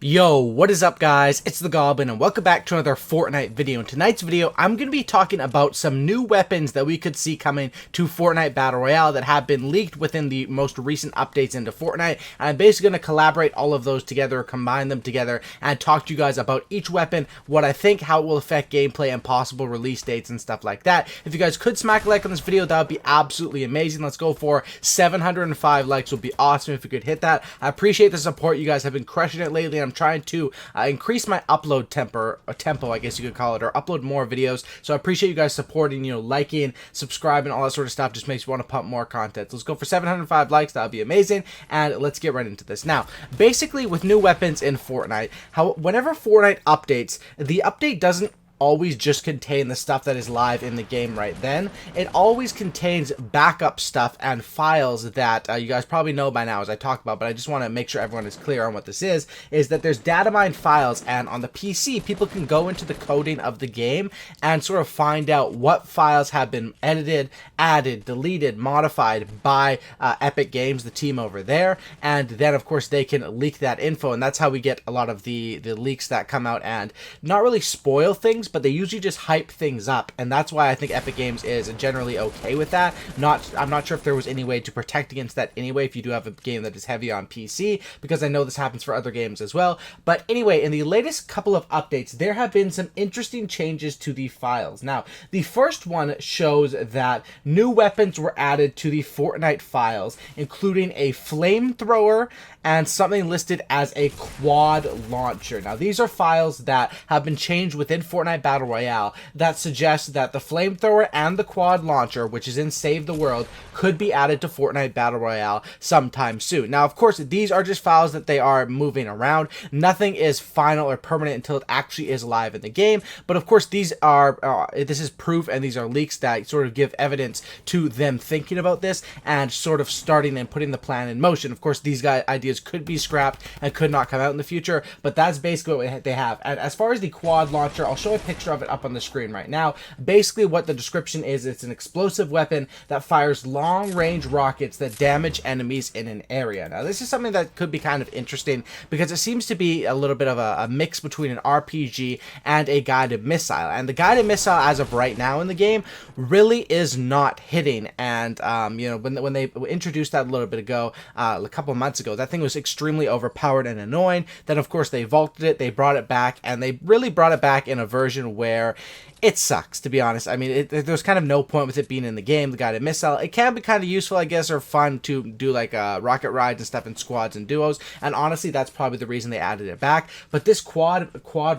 Yo, what is up guys? It's the Goblin and welcome back to another Fortnite video. In tonight's video, I'm going to be talking about some new weapons that we could see coming to Fortnite Battle Royale that have been leaked within the most recent updates into Fortnite. And I'm basically going to collaborate all of those together, combine them together, and talk to you guys about each weapon, what I think, how it will affect gameplay, and possible release dates and stuff like that. If you guys could smack a like on this video, that would be absolutely amazing. Let's go for 705 likes. Would be awesome if we could hit that. I appreciate the support. You guys have been crushing it lately. I'm trying to increase my upload tempo, I guess you could call it, or upload more videos. So I appreciate you guys supporting, liking, subscribing, all that sort of stuff. Just makes me want to pump more content. So let's go for 705 likes. That would be amazing. And let's get right into this. Now, basically with new weapons in Fortnite, whenever Fortnite updates, the update doesn't always just contain the stuff that is live in the game right then. It always contains backup stuff and files that you guys probably know by now as I talk about, but I just want to make sure everyone is clear on what this is that there's data mine files, and on the PC people can go into the coding of the game and sort of find out what files have been edited, added, deleted, modified by Epic Games, the team over there, and then of course they can leak that info, and that's how we get a lot of the leaks that come out and not really spoil things, but they usually just hype things up, and that's why I think Epic Games is generally okay with that. I'm not sure if there was any way to protect against that anyway if you do have a game that is heavy on PC, because I know this happens for other games as well. But anyway, in the latest couple of updates, there have been some interesting changes to the files. Now, the first one shows that new weapons were added to the Fortnite files, including a Flamethrower and something listed as a quad launcher. Now, these are files that have been changed within Fortnite Battle Royale that suggests that the Flamethrower and the quad launcher, which is in Save the World, could be added to Fortnite Battle Royale sometime soon. Now, of course, these are just files that they are moving around. Nothing is final or permanent until it actually is live in the game. But of course, these are this is proof, and these are leaks that sort of give evidence to them thinking about this and sort of starting and putting the plan in motion. Of course, these ideas could be scrapped and could not come out in the future, but that's basically what they have. And as far as the quad launcher, I'll show a picture of it up on the screen right now. Basically what the description is, it's an explosive weapon that fires long-range rockets that damage enemies in an area. Now, this is something that could be kind of interesting because it seems to be a little bit of a mix between an RPG and a guided missile. And the guided missile, as of right now in the game, really is not hitting. And when they introduced that a little bit ago, a couple of months ago, that thing was extremely overpowered and annoying. Then of course they vaulted it, they brought it back, and they really brought it back in a version where it sucks, to be honest. I mean, there's kind of no point with it being in the game, the guided missile. It can be kind of useful, I guess, or fun to do like rocket rides and stuff in squads and duos, and honestly, that's probably the reason they added it back. But this quad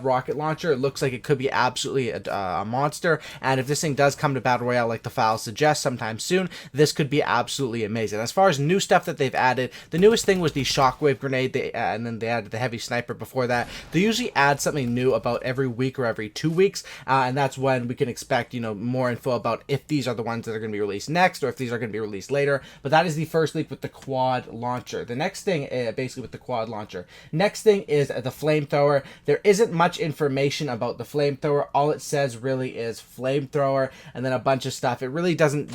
rocket launcher, it looks like it could be absolutely a monster, and if this thing does come to Battle Royale like the files suggest sometime soon, this could be absolutely amazing. As far as new stuff that they've added, the newest thing was the Shockwave Grenade, and then they added the Heavy Sniper before that. They usually add something new about every week or every 2 weeks, and that's when we can expect, more info about if these are the ones that are going to be released next or if these are going to be released later. But that is the first leak with the quad launcher. The next thing, basically with the quad launcher, next thing is the Flamethrower. There isn't much information about the Flamethrower. All it says really is Flamethrower and then a bunch of stuff. It really doesn't,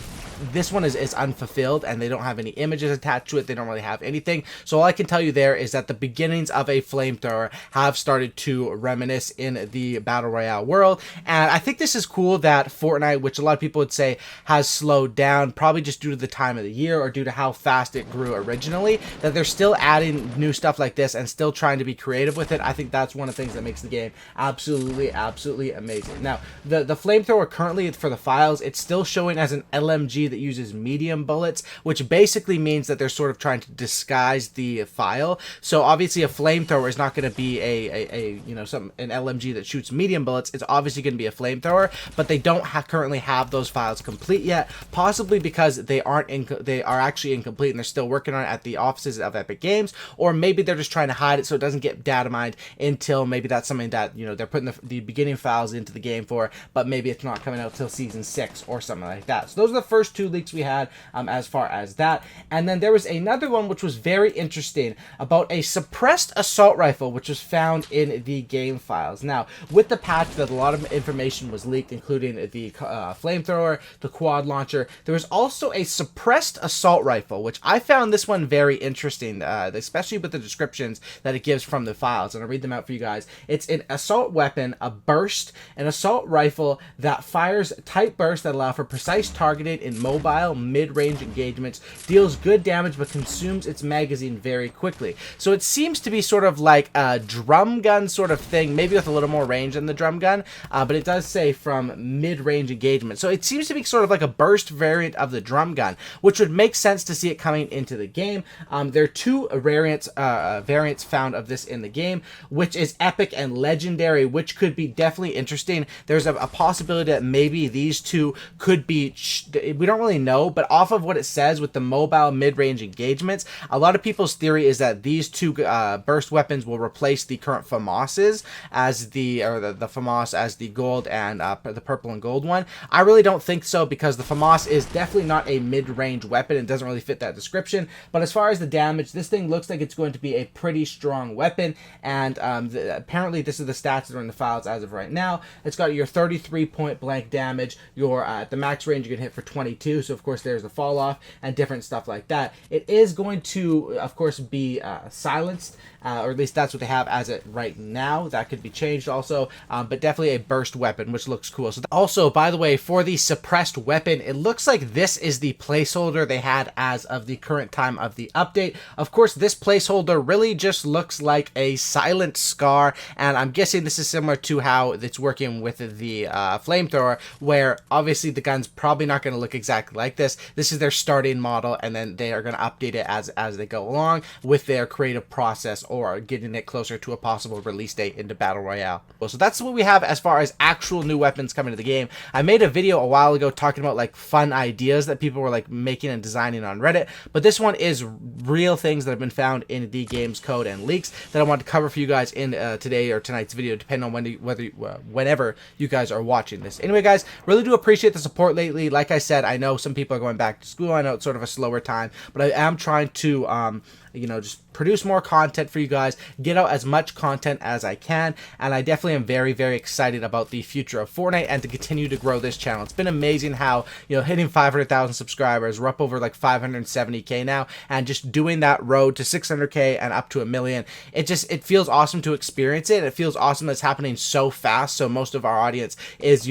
this one is unfulfilled, and they don't have any images attached to it. They don't really have anything. So all I can tell you there is that the beginnings of a Flamethrower have started to reminisce in the Battle Royale world, and I think this is cool that Fortnite, which a lot of people would say has slowed down, probably just due to the time of the year or due to how fast it grew originally, that they're still adding new stuff like this and still trying to be creative with it. I think that's one of the things that makes the game absolutely amazing. Now, the Flamethrower currently for the files, it's still showing as an LMG that uses medium bullets, which basically means that they're sort of trying to disguise the file. So obviously a Flamethrower is not going to be an LMG that shoots medium bullets. It's obviously going to be a Flamethrower, but they don't currently have those files complete yet, possibly because they are actually incomplete and they're still working on it at the offices of Epic Games, or maybe they're just trying to hide it so it doesn't get data mined until maybe that's something that they're putting the beginning files into the game for, but maybe it's not coming out till season 6 or something like that. So those are the first 2 leaks we had as far as that. And then there was another one which was very interesting about a suppressed assault rifle which was found in the game files. Now, with the patch that a lot of information was leaked, including the flamethrower, the quad launcher. There was also a suppressed assault rifle, which I found this one very interesting, especially with the descriptions that it gives from the files. And I'll read them out for you guys. It's an assault weapon, a burst, an assault rifle that fires tight bursts that allow for precise targeting in mobile, mid-range engagements, deals good damage but consumes its magazine very quickly. So it seems to be sort of like a drum gun sort of thing, maybe with a little more range than the drum gun, but it does say from mid-range engagement. So it seems to be sort of like a burst variant of the drum gun, which would make sense to see it coming into the game. There are two variants found of this in the game, which is epic and legendary, which could be definitely interesting. There's a possibility that maybe these two could be, we don't really know, but off of what it says with the mobile mid-range engagements, a lot of people's theory is that these two burst weapons will replace the current FAMASs as the FAMAS as the gold and the purple and gold one. I really don't think so, because the FAMAS is definitely not a mid-range weapon and doesn't really fit that description. But as far as the damage, this thing looks like it's going to be a pretty strong weapon, and apparently this is the stats that are in the files as of right now. It's got your 33 point blank damage, your the max range you can hit for 22, so of course there's the fall off and different stuff like that. It is going to of course be silenced, or at least that's what they have as it right now. That could be changed also, but definitely a burst weapon, which looks cool. So also, by the way, for the suppressed weapon, it looks like this is the placeholder they had as of the current time of the update. Of course, this placeholder really just looks like a silent scar, and I'm guessing this is similar to how it's working with the flamethrower, where obviously the gun's probably not going to look exactly like this. This is their starting model, and then they are going to update it as they go along with their creative process, or getting it closer to a possible release date into Battle Royale. So that's what we have as far as actual new weapons coming to the game. I made a video a while ago talking about like fun ideas that people were like making and designing on Reddit, but this one is real things that have been found in the game's code and leaks that I want to cover for you guys in today or tonight's video, depending on whenever you guys are watching this. Anyway, guys, really do appreciate the support lately. Like I said, I know some people are going back to school. I know it's sort of a slower time, but I am trying to just produce more content for you guys, get out as much content as I can, and I definitely am very, very excited about the future of Fortnite and to continue to grow this channel. It's been amazing how, hitting 500,000 subscribers, we're up over like 570k now, and just doing that road to 600k and up to 1 million, it feels awesome to experience it. It feels awesome that it's happening so fast, so most of our audience is,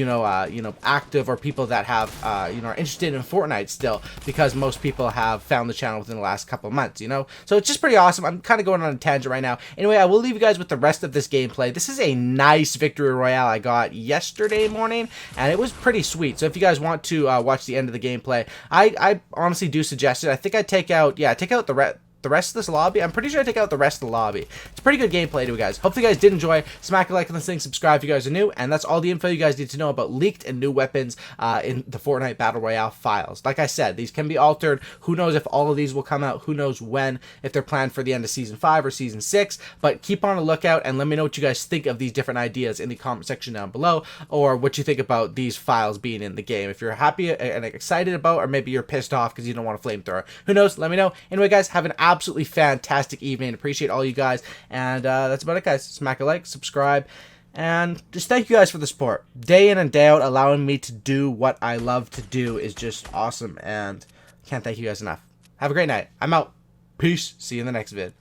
active, or people that have, are interested in Fortnite still, because most people have found the channel within the last couple of months, So it's just pretty awesome. I'm kind of going on a tangent right now. Anyway, I will leave you guys with the rest of this gameplay. This is a nice victory royale I got yesterday morning, and it was pretty sweet. So if you guys want to watch the end of the gameplay, I honestly do suggest it. I think I take out the rest of this lobby. I'm pretty sure I take out the rest of the lobby. It's pretty good gameplay to you guys. Hopefully you guys did enjoy. Smack a like on this thing, subscribe if you guys are new, and that's all the info you guys need to know about leaked and new weapons in the Fortnite Battle Royale files. Like I said, these can be altered. Who knows if all of these will come out? Who knows when, if they're planned for the end of Season 5 or Season 6, but keep on a lookout and let me know what you guys think of these different ideas in the comment section down below, or what you think about these files being in the game. If you're happy and excited about, or maybe you're pissed off because you don't want a flamethrower. Who knows? Let me know. Anyway, guys, have an absolutely fantastic evening. Appreciate all you guys, and that's about it, guys. Smack a like, subscribe, and just thank you guys for the support. Day in and day out, allowing me to do what I love to do is just awesome, and can't thank you guys enough. Have a great night. I'm out. Peace. See you in the next vid.